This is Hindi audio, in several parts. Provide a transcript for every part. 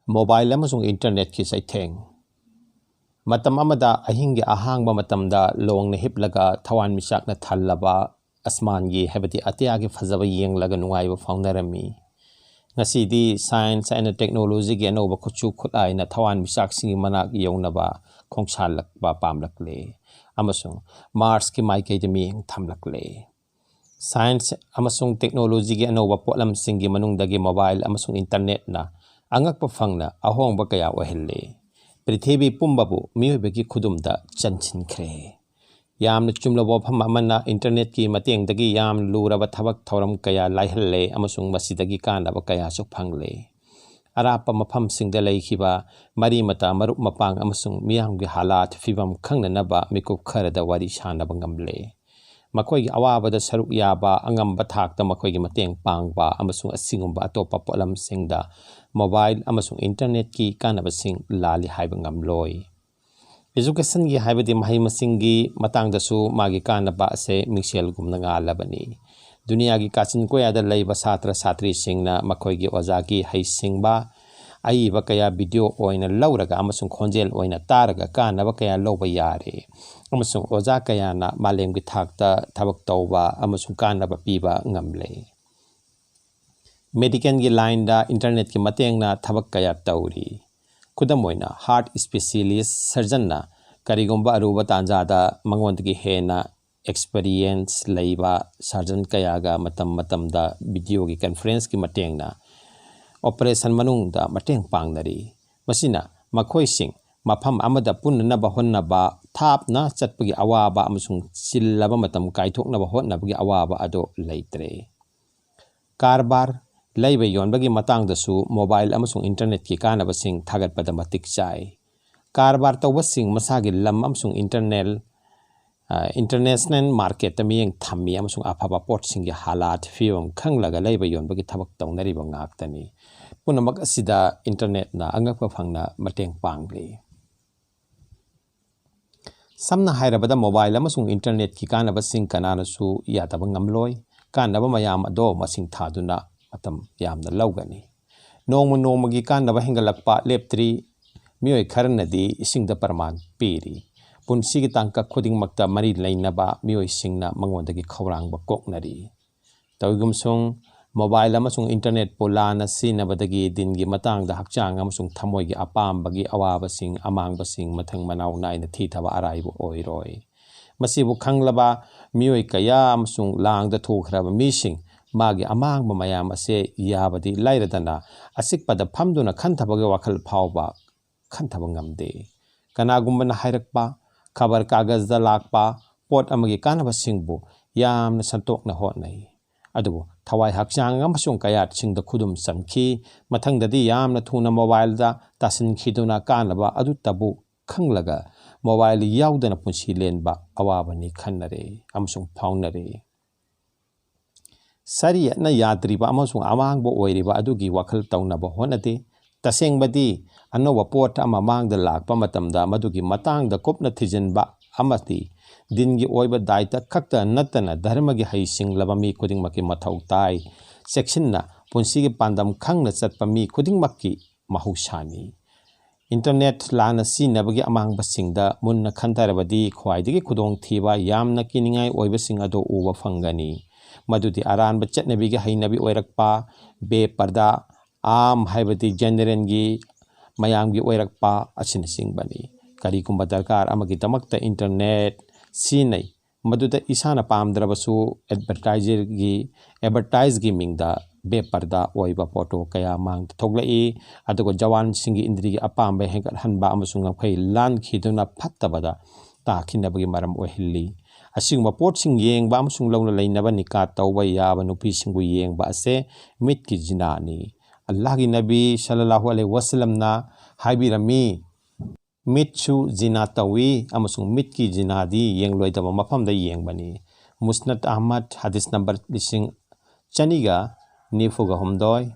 Mobile amasung internet ki saitheng matam amada ahingi ahangba matamda longna hiplaga thawan misakna thallaba asmangi habati atiagi phajaba yenglaga nungaiba faunarami ngasidi science and technology gi anoba khuchu khulai na thawan misak singi manak yownaba khongsalakba pamlakle amasung Mars ki maikei de mi thamlakle science amasung technology gi anoba potlam singi manungdagi mobile amasung internet na angakpa phangna ahongba kaya ohelle Prithibi pumbabu miyobegi khudumda chanchinkre yamna chumlabo phama amana internet ki matengdagi yam luraba thabak thoram kaya laihalle amasung masidagi kanaba kaya su phangle arapa mafam singda leikhiba mari mata marup mapang amasung miyamgi halat fibam khangnanaba mikup kharada wari shanaba ngamle makoigi awabada saruk yaba angamba thakta makoigi mateng pangba amasung asingumba atopa polam singda mobile amasung internet ki kanaba sing lali haiba ngamloi education gi haibadi mahai masingi matangdasu magi kanaba ase mingsel gumna ngalabani dunia gi kachin koyada leiba satra satri singna makoigi ozagi haisingba aiba kaya video oina lauraga amasung khonjel oina taraga kanaba kaya loba yare amasung oza kaya na malemgi thakta thabak tawba amasung kanaba piba ngamle medical gi line da internet ki mateng na thabak kaya tawri kudamoina heart specialist surgeon na karigomba aruba tanjada mangondgi hena experience leiba surgeon kaya ga matam da video gi conference ki mateng na operation manungda mateng pangnari masina makhoi sing mafam amada punna ba honnaba thapna chatpagi awaba amasung chillaba matam kaithokna ba honnabagi awaba ado leitre karbar leiba yonbagi matangdasu mobile amasung internet ki kanaba sing thagatpada matik chai karbar tawbasing masagi lam amasung international market tamiyeng thammi amasung afaba port singi halat fiom khanglaga leiba yonbagi thabak tawnari ba ngaktani punamak asida internet na angakpa phangna mateng pangli samna hairabada mobile amasung internet ki kanaba sing kanana su yataba ngamloi kanaba mayam ado masing thaduna matam yamna lawgani nongmagi kanaba hingalakpa leptri mioi kharnadi isingda parman piri punsigi tangka khuding makta mari lainaba mioi singna mangondagi khawrangba koknari tawigumsung mobile amasung internet polana sinabadagi dingi matangda hakchang amasung thamoigi apambagi awabasing amangbasing mathang manaw naina thithaba araibu oiroi masibu khanglaba mioi kaya amasung langda thokhraba mising magi amangba mayam ase yabadi lairadana asikpada phamduna khantabagi wakhal phawba khanthaba ngamde kanagumbana hairakpa khabar kagazda lakpa pot amagi kanaba singbu yamna santokna hotnai adubu thawai hakchang amasung kayat singda khudum samkhi mathangdadi yamna thuna mobile da tasin khiduna kanaba adu tabu khanglaga mobile yaudana punsi lenba awabani khannare amasung phaunare sariya na yadriba amasung amangbo oiriba adugi wakhal tawnaba honate tasengbadi anoba pot ama mangda lakpa matamda madugi matangda kopna thijenba amati dingi oiba daita khakta natana dharma gi haising labami kuding maki mathau tai section na punsi gi pandam khangna chatpa mi kuding makki mahusani internet lana sinabagi amang basingda munna khantarabadi khwaidigi khudong thiba yamna kiningai oiba sing ado uba fangani madudi aran ba chatnabi gi hainabi oirakpa be parda am haibati general gi mayam gi oirakpa asin singbani kari kumba darkar amagi damakta internet sinai maduda isana pamdrabasu advertise gi mingda be parda oiba photo kaya mang thoglai adugo jawan singi indri apambe hengat hanba amasung ngai lan khiduna phattabada ta khinabagi maram ohilli asingba pot sing yengba amasung lawna leinaba nika tawba yaba nupi singu yengba ase mit ki jinani Allah gi nabi sallallahu alaihi wasallam na haibirami mitchu jina tawi amasung mitki jinadi yengloidaba mafamda yengbani musnad ahmad hadis number lising chaniga nifuga homdoi/2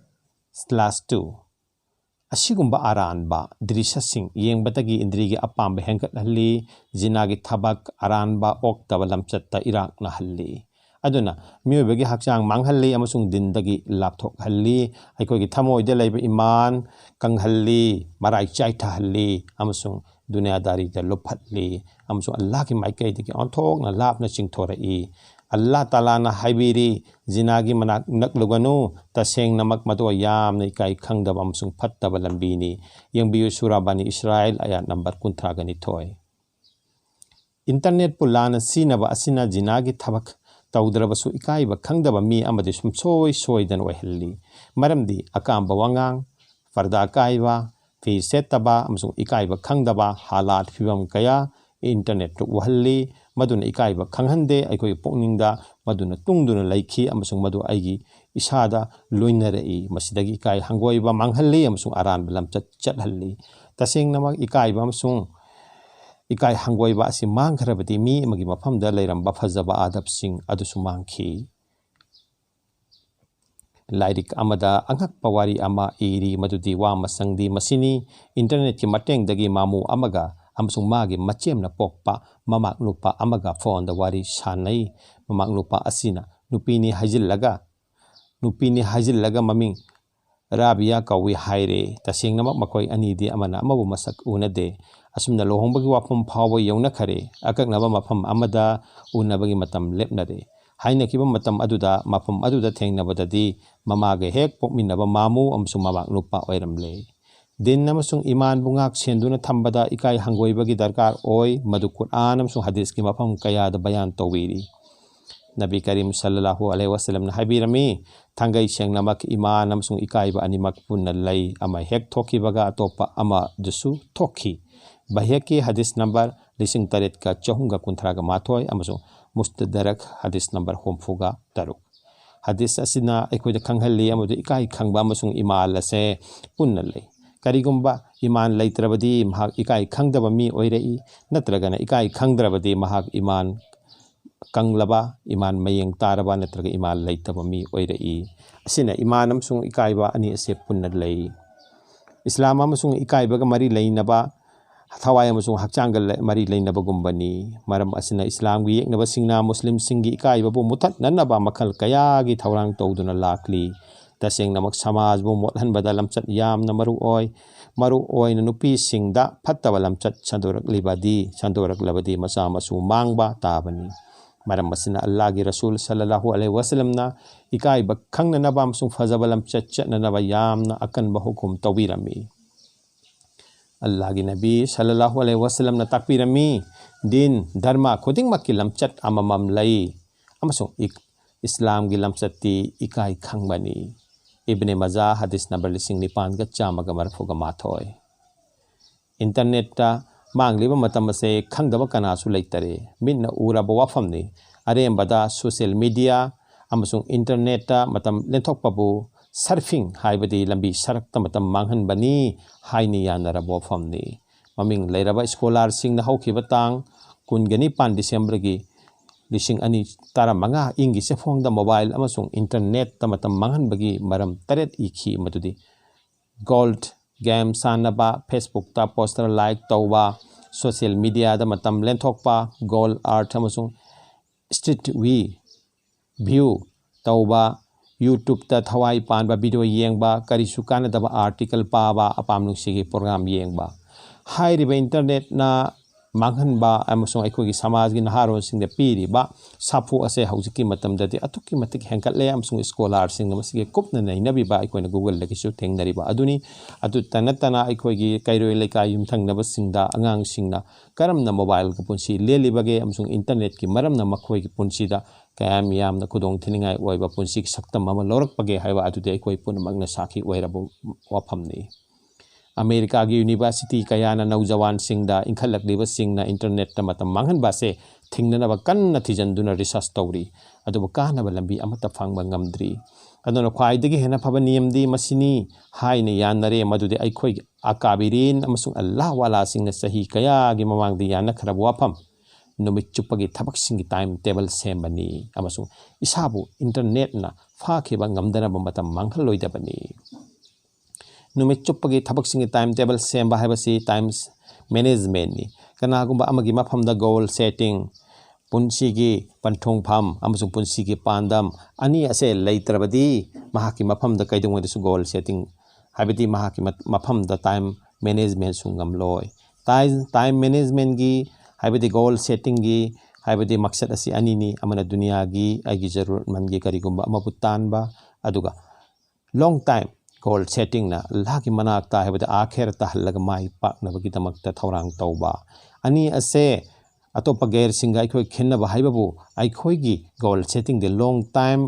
asigumba aranba drisasing yengbatagi indrigi apamba hengat halli jinagi thabak aranba oktaba lamchatta irak na halli ꯑꯗꯨꯅ ꯃꯤꯑꯣꯏꯕꯒꯤ ꯍꯛꯆꯥꯡ ꯃꯥꯡꯍꯜꯂꯤ ꯑꯃꯁꯨꯡ ꯗꯤꯟꯗꯒꯤ ꯂꯥꯞꯊꯣꯛꯍꯜꯂꯤ ꯑꯩꯈꯣꯏꯒꯤ ꯊꯃꯣꯏꯗ ꯂꯩꯕ ꯏꯃꯥꯟ ꯀꯪꯍꯜꯂꯤ ꯃꯔꯥꯏ ꯆꯥꯏꯊꯍꯜꯂꯤ ꯑꯃꯁꯨꯡ ꯗꯨꯅꯤꯌꯥꯗꯥꯔꯤꯗ ꯂꯨꯞꯍꯜꯂꯤ ꯑꯃꯁꯨꯡ ꯑꯜꯂꯥꯍꯒꯤ ꯃꯥꯏꯀꯩꯗꯒꯤ ꯑꯣꯟꯊꯣꯛꯅ ꯂꯥꯞꯅ ꯆꯤꯡꯊꯣꯔꯛꯏ ꯑꯜꯂꯥꯍ ꯇꯥꯂꯥꯅ ꯍꯥꯏꯕꯤꯔꯤ ꯖꯤꯅꯥꯒꯤ ꯃꯅꯥꯛ ꯅꯛꯂꯨꯒꯅꯨ ꯇꯁꯦꯡꯅꯃꯛ ꯃꯗꯨ ꯌꯥꯝꯅ ꯏꯀꯥꯏ ꯈꯪꯗꯕ ꯑꯃꯁꯨꯡ ꯐꯠꯇꯕ ꯂꯝꯕꯤꯅꯤ ꯌꯦꯡꯕꯤꯌꯨ ꯁꯨꯔꯥ ꯕꯅꯤ ꯏꯁ꯭ꯔꯥꯑꯦꯜ ꯑꯌꯥꯠ ꯅꯝꯕꯔ 32 इंटरनेट लाना सीनब असिना जिनागी थबक तौद्रबसु इकाइब खंगदब मी अमदि सुमसोय सोयदन ओहल्ली मरमदि अकांब वांगांग फरदा काइबा फी सेतबा अमसुंग इकाइब खंगदबा हालात फिबम कया इंटरनेट वहल्ली मदुन इकाइब खंगहंदे अखोय पोकनिंगदा मदुन तुंगदुन लैखी अमसुंग मदु आइगी इसादा लोइनरई मसिदगी इकाइ हंगोइबा मांगहल्ली अमसुंग अरानब लमचत चटहल्ली तसेंगनमक इकाइब अमसुंग इकाई हंगोइबा असि मांगखरबदि मी अमगी मफमदा लैरंबा फजबा आदबसिंग अदुसु मांगखी लाइरिक अमदा अंगकपा वारी अमा इरी मदुदि वा मसंगदि मसिनी इंटरनेट की मटेंगदगी मामू अमगा अमसुंग मागी मचेमना पोकपा ममाक नुपा अमगा फोन द वारी सानै ममाक नुपा असिना नुपीनी हाजिल्लगा ममिंग राबिया कौवी हायरे तसेंगनमक मखोय अनीदि अमना अमबु मसक उनदे असुमना लोहोंबगी वाफम फावो यौनखरे अककनबा मफम अमदा उनबगी मतम लेपनरे हाइनकिबा मतम अदुदा मफम अदुदा थेंगनबददि ममागे हेक पोकमिनबा मामू अमसुंग ममाक नुपा ओइरमले दिन अमसुंग ईमान बुंगाक सेंदुना थंबदा इकाई हंगोइबगी दरकार ओय मदु कुरान अमसुंग हदीस की मफम कयादा बयान तौबीरी नबी करीम सल्लल्लाहु अलैहि वसल्लम ने हाबिरमी थंगई सेंगनमक ईमान अमसुंग इकाइबा अनिमक पुन्ना लई अमा हेक थोखिबगा अतोपा अमा दुसु थोखी बहेकी हदीस नंबर 8,413 अमसुंग मुस्तदरक हदीस नंबर 34 हदीस असिना अखोइदा खंगहल्ली अमदु इकाई खंगबा अमसुंग ईमान लसे पुन्ना लई करिगुंबा ईमान लैत्रबदी महाक इकाई खंगदबा मी ओइरई नत्रगना इकाई खंगद्रबदी महाक ईमान कंगलबा ईमान मयेंग तारबा नत्रग ईमान लैतबा मी ओइरई असिना ईमान अमसुंग इकाइबा अनि असे पुन्ना लई इस्लाम अमसुंग इकाइबगा मरी लैनबा थवाय अमसुंग हक्चांग मरी लैनबगुंबनी मरम असिना इस्लामगी येकनबसिंगना मुस्लिमसिंगी इकाइबबु मुथतननबा मखल कयागी थौरांग तौदुना लाकली तसेंगनमक समाजबु मोटहनबदा लमचत यामना मरु ओइना नुपीसिंगदा फत्तबा लमचत संदोरकलबदी मचा मसु मांगबा ताबनी मरम असिना अल्लाह की रसूल सल्लल्लाहु अलैहि वसल्लम ना इकाइब खंगनबा अमसुंग फजबा लमचत चतनबा यामना अकनबा हुकुम तौबीरमी अल्लाह की नबी सल्लल्लाहु अलैहि वसल्लम ना ताकपीरमी दिन धर्म खुदिंगमक्की लमचत अममम लई अमसुंग इस्लाम की लमचत्ती इकाई खंगबनी इब्ने मजा हदीस नंबर 9,930 इंटरनेट मांगलिबा मतम से खंगदबा कनासु लैतरे मिन्ना उरबा वाफमनी अरेंबदा सोशल मीडिया अमसुंग इंटरनेट मतम लेंथोकपबु सर्फिंग हाइबदी लंबी सरकता मतम मांगहनबनी हाइनी यानरबा वाफमनी ममिंग लैरबा स्कॉलर सिंगना हौखिबा तांग 29 डिसेंबर की 2015 इंगी सेफोंगदा मोबाइल अमसुंग इंटरनेट तमतम मांगहनबगी मरम तरेत इखी मदुदी गोल्ड गेम सानबा फेसबुक ता पोस्टर लाइक तौबा सोशल मीडिया दा मतम लेंथोकपा गोल आर्ट अमसुंग स्ट्रीट व्यू तौबा यूट्यूब ता थवाई Panba video येंगबा करिसु कानदबा article पाबा अपामनुसिगी programme येंगबा हाइरिबा internet ना मांगहनबा अमसुंग अखोगी समाज की नहारोंसिंगदा पीरिबा साफु असे हौजिकी मतमददि अतुक्की मतिक हेंकटले अमसुंग स्कॉलर सिंग मसिगे कुपना नैनबिबा अखोइना गूगल लगिसु थेंगनरिबा अदुनी अदु तनतना अखोगी कैरोय लेका युमथंगनबसिंगदा अंगांगसिंगना करमना मोबाइल को पुंसी लेलिबगे अमसुंग इंटरनेट की मरमना मखोगी पुंसीदा कयाम यामना खुदोंग थिनिंगाय ओइबा पुंसी की सक्तम अमा लौरकपगे हाइबा अदुदे अखोई पुनमगना साखी ओइरबो वाफमनी अमेरिका की यूनिवर्सिटी कयाना नौजवान सिंगदा इंखलकलिबा सिंगना इंटरनेट ता मतम मांगहनबा से थिंगनबा कन्ना थिजनदुना रिसर्च तौरी अदुबा कानबा लंबी अमता फांगबा ngамद्री अदुना ख्वाइदगी हेना फबा नियमदी मसिनी हाइने यानरे मदुदे अखोई अकाबिरीन अमसुंग अल्लाह वाला सिंगना सही कयागी ममांगदी याना खरब वाफम नुमित चुप्पगी थबक सिंगी टाइम टेबल सेमबनी अमसुंग इसाबु इंटरनेट ना फाखिबा ngамदनबा मतम मांगहलोइदबनी नुमित चुप्पगी थबक सिंगी टाइम टेबल सेमबा हाइबसी टाइम्स मैनेजमेंट नि कनागुंबा अमगी मफमदा गोल सेटिंग पुंसीगी पंथोंफम अमसुंग पुंसीगी पांदम अनि असे लेत्रबदी महाकी मफम द कैदुंगदसु गोल सेटिंग हाइबदी महाकी मफम द टाइम मैनेजमेंट सुंगमलोय टाइम मैनेजमेंट गी हाइबदी गोल सेटिंग गी हाइबदी मकसद असी अनिनी अमना दुनिया गी आगी जरूरतमंद गी करिगुंबा अमबु तानबा अदुगा लॉन्ग टाइम गोल सेटिंग ना अल्लाह की मनाकता हाइबदी आखिर तहल्लग माई पाकनबगी दमकता थौरांग तौबा अनि असे अतोप गैर सिंगा अखोय खिन्नबा हाइबबु अखोयगी गोल सेटिंग दे लॉन्ग टाइम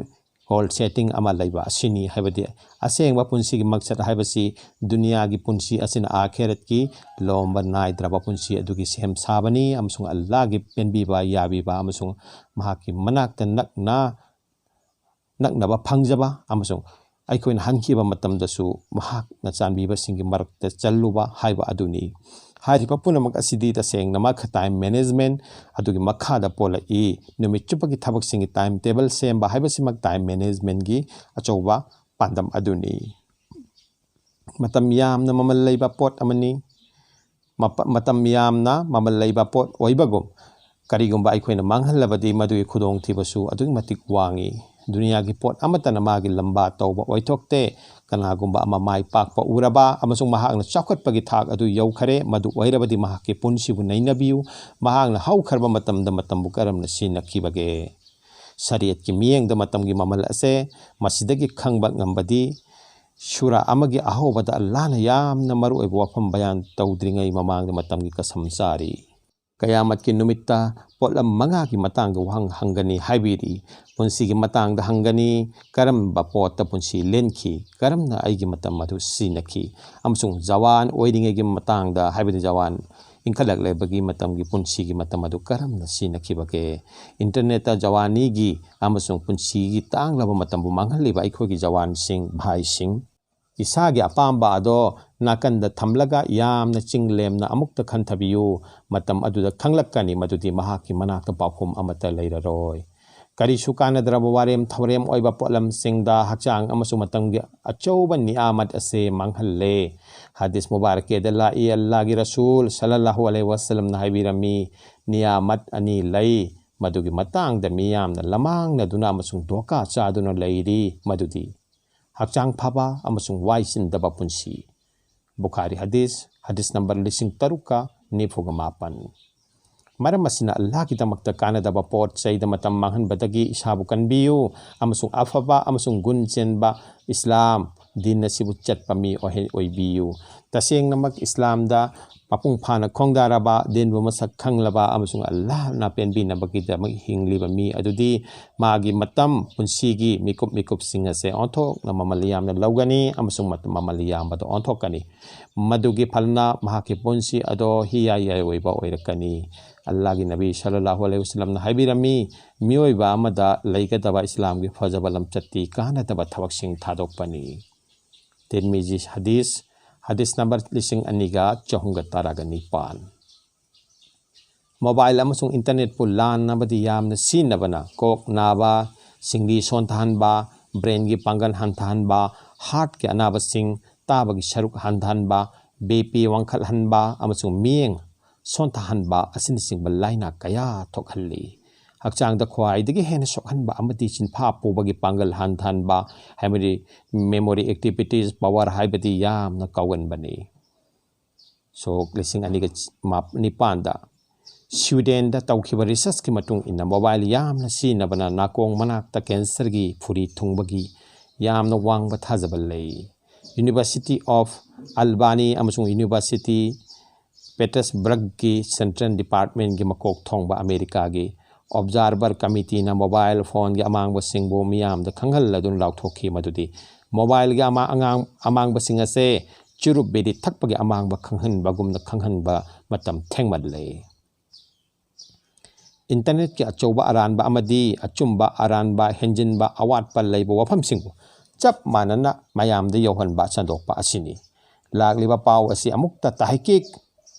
गोल सेटिंग अमा लैबा असिनी हाइबदी असेंगबा पुंसी की मकसद हाइबसी दुनिया की पुंसी असिन आखिरत की लोंबा नाइद्रबा पुंसी अदुगी सेम साबनी अमसुंग अल्लाह की पेनबीबा याबीबा अमसुंग महाकी मनाकता नकनबा फंगजबा अमसुंग अखोयन हंखिबा मतमदसु महाकना चानबीबा सिंगी मरकता चल्लुबा हाइबा अदुनी हारिबा पुनमक असिदी तसेंग नमक टाइम मैनेजमेंट अदुगी मखादा पोला ई नुमित चुपगी थबक सिंगी टाइम टेबल सेम हाइबसिमक टाइम मैनेजमेंट गी अचौबा पांदम अदुनी मतम यामना ममल लैबा पोट अमनी मतम यामना ममल लैबा पोट ओइबगुम करिगुंबा अखोयना मांगहल्लबदी मदुगी खुदोंग थिबसु अदुगी मतिक वांगी दुनिया की पोट अमतन मागी लंबा तौबा ओइथोक्ते कनागुंबा अमा माई पाकपा उरबा अमसुंग महाकना चाखटपगी थाक अदु यौखरे मदु ओइरबदी महाके पुंसीबु नैनबियु महाकना हौखरबा मतमदा मतमबु करमना सिनखिबगे शरीयत की मियेंगदा मतमगी ममल असे मसिदगी खंगबा ngambadi shura amagi ahobada Allah na yamna maru oiba wafam bayan tawdringai mamangda matamgi kasamsari Kayamat ki numitta potlam manga ki matang da hangani haibiri punsi ki matang da hangani karam ba pot punsi lenki karam na ai ki matam madu sinaki amsung jawan oidinge ki matang da haibiri jawan ingkalak le bagi matam ki punsi ki matam madu karam na sinaki bage internet ta jawani gi amsung punsi ki tang laba matam bu manghal le ba ikho ki jawan sing bhai sing Isagi apamba ado nakanda thamlaga yamna chinglemna amukta khanthabiyu matam aduda khanglakani madudi mahaki manakta pakhum amata leiraroi kari sukana draba warem thorem oiba polam singda hachang amasu matamgi achouba niamat ase manghalle hadis mubarak de la Allah gi rasul sallallahu alaihi wasallam na haibirami niamat ani lai madugi matang da miyamna lamang na duna amasung doka cha duna leiri madudi Hakchang Papa amasung waisin daba punsi. Bukhari hadis number lising taruka nifugamapan. Maramasina Allah kita magtakana daba pot sa idamatam manghan badagi isabukan biyo amasung afaba amasung gunchen ba Islam din na sibutchat pami oy biyo. Tasing na mag Islam da Papung pana kong daraba din bumasak kang laba amasung Allah na penbi na bagida maghingli ba mi adudi magi matam punsigi mikup singa se onthok na mamaliyam na lawgani amasung mamaliyam ba do onthok kani madugi palna mahaki punsi ado hiya oy ba oirakani Allah gi nabi sallallahu alaihi wasallam na haibirami mioi ba amada laikadaba Islam gi fajabalam chatti kana taba thawak sing thadok pani Tirmizi Hadis number lising aniga chahunga taraga nipan. Mobile amasung internet po lan na badiyam na sin na ba na kok na ba singli sontahan ba brain gi panggan hantahan ba heart ki anaba sing tabagi sharuk hantahan ba BP wangkhal han ba amasung mieng sontahan ba asin sing balay na kaya tokhalli. Hakchang da khwai digi hen sokhan ba amati chin pha pu bagi pangal han than ba memory activities power haibati yam na kawan bani so lising ani ga map ni panda Sweden da tawkhiba research ki matung in mobile yam na si na bana nakong manak ta cancer gi phuri thung bagi yam na wang ba thajabal lei University of Albany amasung University Petersburg ki Central Department gi makok thong ba America gi Observer Committee na mobile phone gi amang ba singbo miyam da khanghal ladun law thokhi madudi mobile gi amang ba singa se churup bedi thakpa gi amang ba khanghan ba gumna khanghan ba matam thengmat le internet ki achouba aran ba amadi achumba aran ba henjin ba awat pal leibo wafam singbo chap manana mayam de yohan ba chandok pa asini lagli ba paw asi amukta tahqiq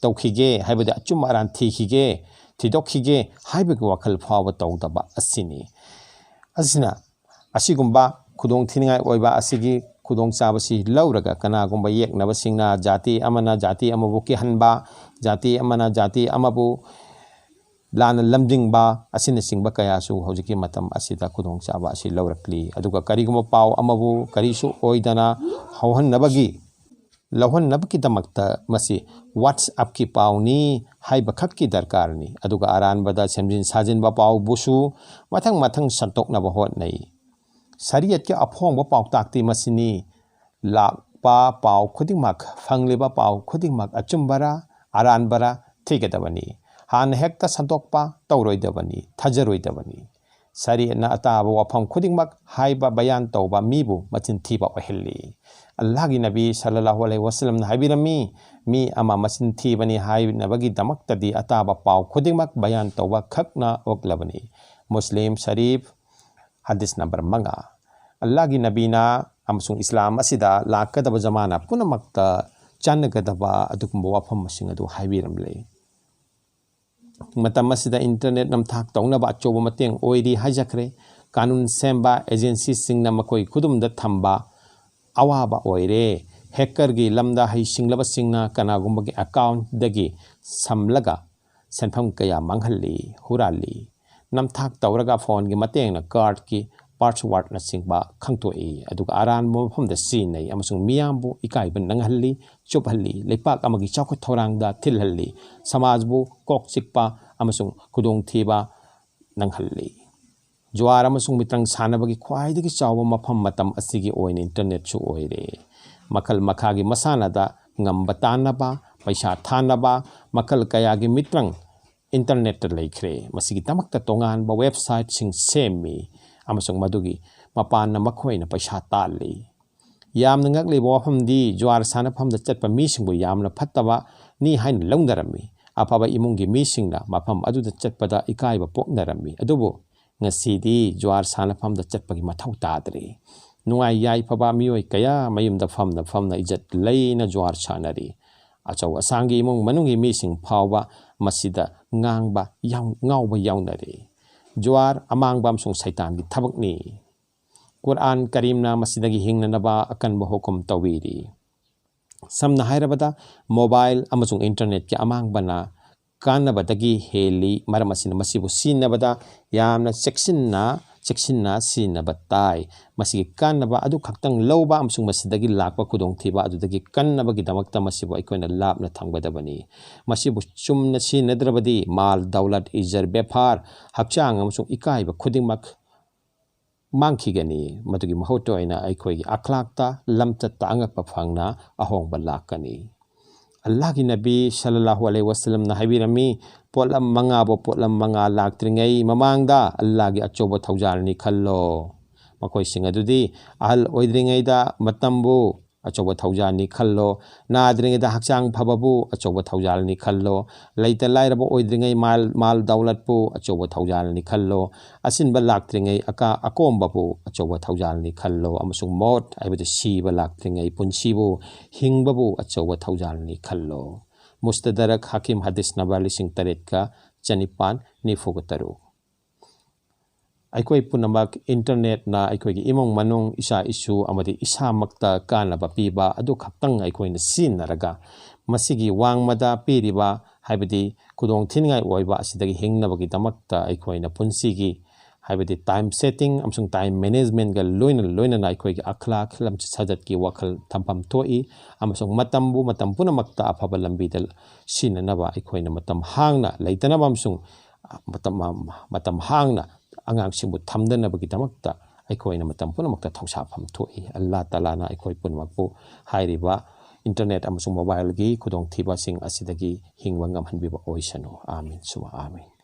tawkhige haibada achum aran thikhige Tidokige haibag wakal fawa tawdaba asini. Asina, asigumba kudong tiningai oiba asigi kudong sabasi lauraga kana gumba yek na basing na jati amana jati amabu ki hanba jati amana jati amabu लाना लमजिंगबा असिन सिंगबा कयासु हौजिकी मतम असिदा खुदोंग चाबा असि लौरक्ली अदुगा करिगुम पाव अमबु करिसु ओइदना हौहन्नबगी लौहन्नबकीदमक्ता मसी व्हाट्सएप की पावनी हाइबखक्की दरकारनी अदुगा अरानबदा सेमजिन साजिनबा पाव बुसु मथंग मथंग संतोकनबा होतनै शरीयत के अफोंग पाउताक्ति मसिनी लापा पाव खुदिमक फंगलेबा पाव खुदिमक अचुम्बरा अरानबरा थिगदबनी हान हेक्ता संतोकपा तौरोइदबनी थजरोइदबनी शरीयतना अताबा वफम खुदिमक हाइबा बयान तौबा मीबु मचिन थीबा ओहिल्ली अल्लाह की नबी सल्लल्लाहु अलैहि वसल्लम हाइबिरमी मी अमा मचिन थीबनी हाइनबगी दमक्तदी अताबा पाव खुदिमक बयान तौबा खकना ओक्लबनी मुस्लिम शरीफ हदीस नंबर 5 अल्लाह की नबीना अमसुंग इस्लाम असिदा लाकदब जमाना पुनमक्ता चानगदबा अदुकुंबा वफम मसिंग अदु हाइबिरमले मतम असिदा इंटरनेट नमथाक तौनबा अचोबा मतेंग ओइरी हाइजखरे कानून सेंबा एजेंसी सिंगना मकोई खुदुमदा थंबा अवाबा ओइरे हैकर की लमदा है सिंगलबा सिंगना कनागुंबा के अकाउंट दगी समलगा सेंफम कया मंगहल्ली हुराली नमथाक तौरगा फोन की मतेंगना कार्ड की पासवर्ड न सिंगबा खंगतोई अदुगा अरान मफमदा सिनै अमसुंग मियामबु इकाइबन नंगहल्ली चुपहल्ली लेपाक अमगी चौख थौरांगदा थिलहल्ली समाजबु कोक चिकपा अमसुंग खुदोंग थीबा नंगहल्ली ज्वार अमसुंग मित्रंग सानबगी ख्वाइदगी चावबा मफम मतम असिगी ओइन इंटरनेट सु ओइरे मखल मखागी मसानादा ngamba tanaba पैसा थानबा मखल कयागी मित्रंग इंटरनेट लेख्रे मसिगी तमक्ता तोंगान बा वेबसाइट सिंग सेमी अमसुंग मदुगी मपान मखोइन पैसा ताली याम नंगकले वफमदी ज्वार सानफमदा चटपा मीसिंगबु यामना फत्तबा नि हाइन लौंदरमी अफाबा इमुंगी मीसिंगना मफम अदुदा चटपदा इकाइबा पोकनरमी अदुबु ngasiदी ज्वार सानफमदा चटपगी मथौ तादरे नुआई याई फबा मियोय कया मयुमदा फमना इज्जत लैना ज्वार सानरी अचौ असांगी इमुंग मनुंगी मीसिंग फावबा मसिदा ngang ngauba yaunare ज्वार अमांगबा अमसुंग सैतान की थबकनी कुरान करीमना मसिदगी हिंगनबा अकनबा हुकुम तवीरी समना हायरबदा मोबाइल अमसुंग इंटरनेट के अमांगबना कानबदगी हेली मरमसिन मसिबु सिनबदा यामना सेक्शनना सिनबा ताई मसिगी कानबा अदु खक्तंग लौबा अमसुंग मसिदगी लाकबा खुदोंग थीबा अदुदगी कन्नबगी दमक्ता मसिबु अइकोइना लापना थंगबदबनी मसिबु चुमना सिनद्रबदी माल दौलत इजर बेफार हक्चांग अमसुंग इकाइबा खुदिमक मांखिगनी मदुगी महौटोइना अइकोइगी अखलाकता लमचत्ता अंगकपा फंगना अहोंगबा लाकनी अल्लाह की नबी सल्लल्लाहु अलैहि वसल्लम ना हाइबिरमी पोलम मंगा लाक्त्रिंगै ममांगदा अल्लाह की अचोबा थौजालनी खल्लो मकोई सिंग अदुदी अहल ओइद्रिंगैदा मतंबु अचोबा थौजालनी खल्लो नाद्रिंगैदा हक्चांग फबबु अचोबा थौजालनी खल्लो लैता लाइरबो ओइद्रिंगै माल दौलतपु अचोबा थौजालनी खल्लो असिनबा लाक्त्रिंगै अकोमबबु अचोबा थौजालनी खल्लो अमसुंग मोट आइबदि सीबा लाक्त्रिंगै पुंसीबु हिंगबबु अचोबा थौजालनी खल्लो मुस्तदरक हकीम हदीस नंबर 8,593 अइकोई पुनमक इंटरनेट ना अइकोई इमोंग मनोंग इसा इशू अमदि इसा मक्ता कानबा पीबा अदु खक्तंग अइकोइन सिनरगा मसिगी वांगमदा पीरिबा हाइबदि खुदोंग थिनगाई ओइबा असिदगी हिंगनबगी दमक्ता अइकोइन पुंसीगी हाइबदि टाइम सेटिंग अमसुंग टाइम मैनेजमेंट गा लोइना अइकोइगी अखलाक लमच सजत की वखल थंपम थोई अमसुंग मतम पुनमक्ता अफबा लंबीदल सिननबा अइकोइन मतम हांगना लैतनबा अमसुंग मतम हांगना अंगांगसिंबु थमदनबगी दमक्ता अइकोइना मतम पुनमक्ता थौसाफम थोई अल्लाह ताला ना अइकोइ पुनमकपु हाइरिबा इंटरनेट अमसुंग मोबाइल की खुदोंग थीबा सिंग असिदगी हिंगवा ngam hanbiba oisanu amin suma amin